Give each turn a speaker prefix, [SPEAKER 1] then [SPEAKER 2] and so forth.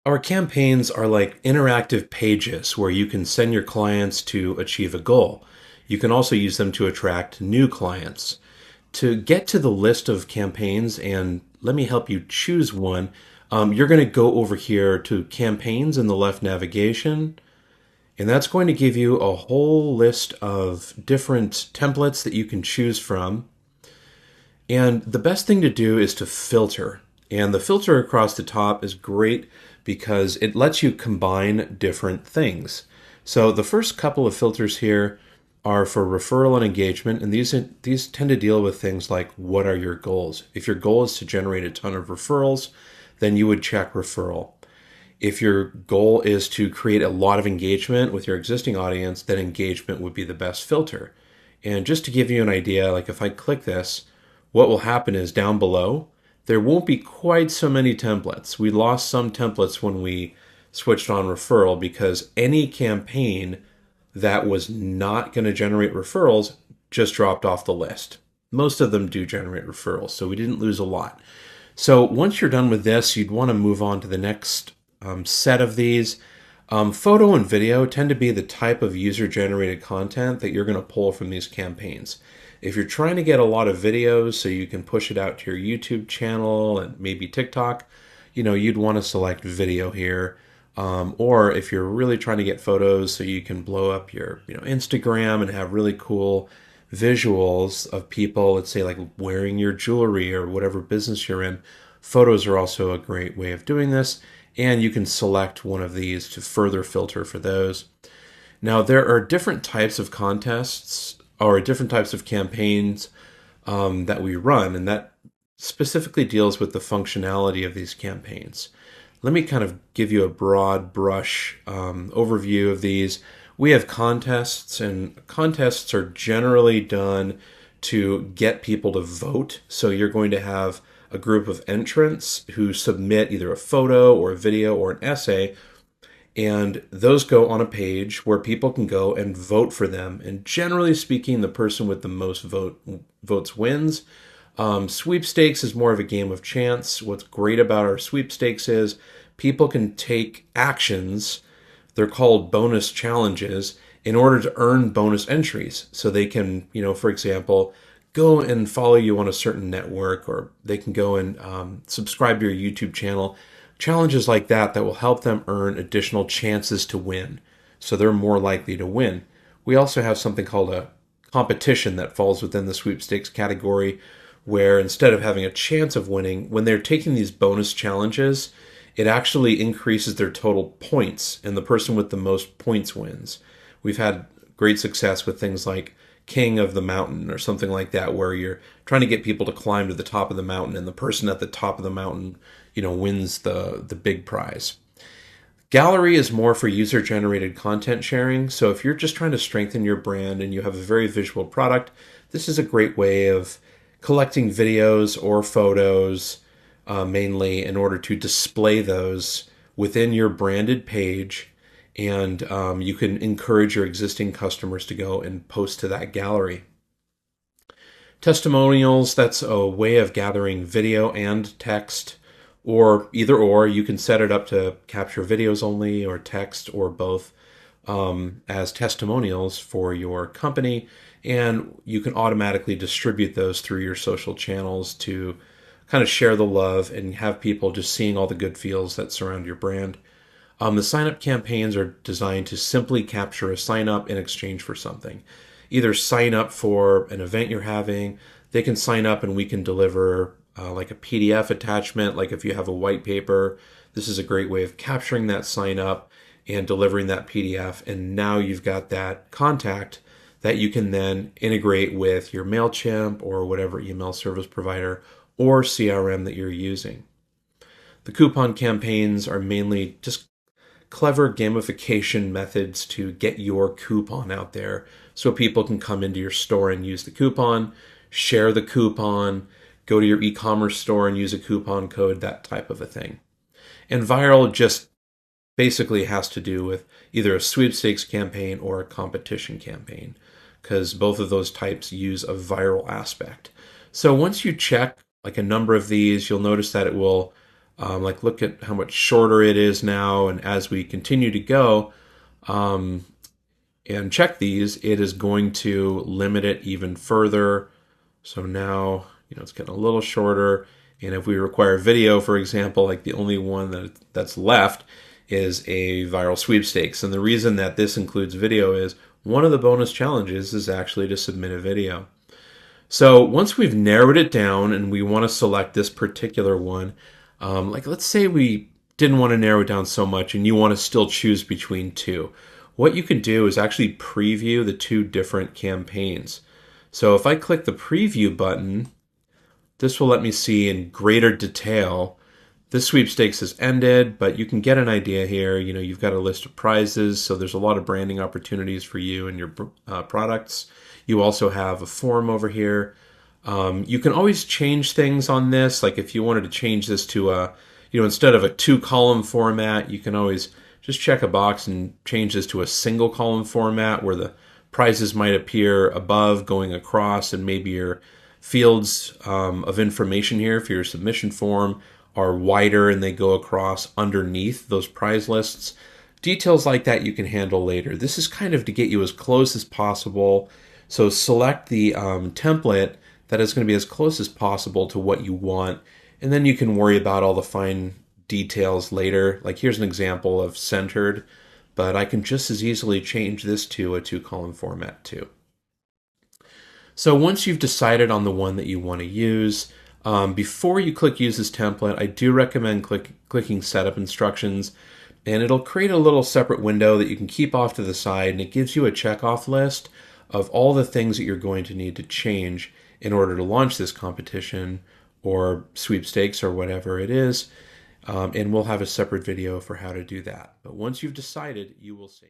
[SPEAKER 1] Our campaigns are like interactive pages where you can send your clients to achieve a goal. You can also use them to attract new clients. To get to the list of campaigns, and let me help you choose one, you're going to go over here to campaigns in the left navigation, and that's going to give you a whole list of different templates that you can choose from. And the best thing to do is to filter. And the filter across the top is great because it lets you combine different things. So the first couple of filters here are for referral and engagement, and these tend to deal with things like what are your goals. If your goal is to generate a ton of referrals, then you would check referral. If your goal is to create a lot of engagement with your existing audience, then engagement would be the best filter. And just to give you an idea, like if I click this, what will happen is down below, there won't be quite so many templates. We lost some templates when we switched on referral because any campaign that was not going to generate referrals just dropped off the list. Most of them do generate referrals, so we didn't lose a lot. So once you're done with this, you'd want to move on to the next set of these. Photo and video tend to be the type of user-generated content that you're going to pull from these campaigns. If you're trying to get a lot of videos so you can push it out to your YouTube channel and maybe TikTok, you'd want to select video here. Or if you're really trying to get photos so you can blow up your Instagram and have really cool visuals of people, let's say like wearing your jewelry or whatever business you're in, photos are also a great way of doing this. And you can select one of these to further filter for those. Now, there are different types of contests or different types of campaigns that we run, and that specifically deals with the functionality of these campaigns. Let me kind of give you a broad brush overview of these. We have contests, and contests are generally done to get people to vote. So you're going to have a group of entrants who submit either a photo or a video or an essay, and those go on a page where people can go and vote for them. And generally speaking, the person with the most votes wins. Sweepstakes is more of a game of chance. What's great about our sweepstakes is people can take actions, they're called bonus challenges, in order to earn bonus entries. So they can, for example, go and follow you on a certain network, or they can go and subscribe to your YouTube channel. Challenges like that will help them earn additional chances to win. So they're more likely to win. We also have something called a competition that falls within the sweepstakes category, where instead of having a chance of winning, when they're taking these bonus challenges, it actually increases their total points, and the person with the most points wins. We've had great success with things like King of the Mountain or something like that, where you're trying to get people to climb to the top of the mountain, and the person at the top of the mountain, wins the big prize. Gallery is more for user-generated content sharing. So if you're just trying to strengthen your brand and you have a very visual product, this is a great way of collecting videos or photos, mainly in order to display those within your branded page. And you can encourage your existing customers to go and post to that gallery. Testimonials, that's a way of gathering video and text, or either or. You can set it up to capture videos only or text or both as testimonials for your company. And you can automatically distribute those through your social channels to kind of share the love and have people just seeing all the good feels that surround your brand. The sign-up campaigns are designed to simply capture a sign-up in exchange for something. Either sign up for an event you're having, they can sign up and we can deliver like a PDF attachment, like if you have a white paper. This is a great way of capturing that sign-up and delivering that PDF, and now you've got that contact that you can then integrate with your MailChimp or whatever email service provider or CRM that you're using. The coupon campaigns are mainly just clever gamification methods to get your coupon out there so people can come into your store and use the coupon, share the coupon, go to your e-commerce store and use a coupon code, that type of a thing. And viral just basically has to do with either a sweepstakes campaign or a competition campaign, because both of those types use a viral aspect. So once you check like a number of these, you'll notice that it will Like look at how much shorter it is now, and as we continue to go and check these, it is going to limit it even further. So now, it's getting a little shorter. And if we require video, for example, like the only one that's left is a viral sweepstakes. And the reason that this includes video is one of the bonus challenges is actually to submit a video. So once we've narrowed it down and we want to select this particular one, like let's say we didn't want to narrow it down so much and you want to still choose between two. What you can do is actually preview the two different campaigns. So if I click the preview button, this will let me see in greater detail. This sweepstakes has ended, but you can get an idea here. You've got a list of prizes, so there's a lot of branding opportunities for you and your products. You also have a form over here. You can always change things on this. Like if you wanted to change this to instead of a 2-column format, you can always just check a box and change this to a single column format where the prizes might appear above going across, and maybe your fields of information here for your submission form are wider and they go across underneath those prize lists. Details like that you can handle later. This is kind of to get you as close as possible. So select the template that is going to be as close as possible to what you want, and then you can worry about all the fine details later. Like here's an example of centered, but I can just as easily change this to a 2-column format too. So once you've decided on the one that you want to use, before you click Use this template, I do recommend clicking Setup Instructions, and it'll create a little separate window that you can keep off to the side, and it gives you a checkoff list of all the things that you're going to need to change in order to launch this competition or sweepstakes or whatever it is. And we'll have a separate video for how to do that. But once you've decided, you will see.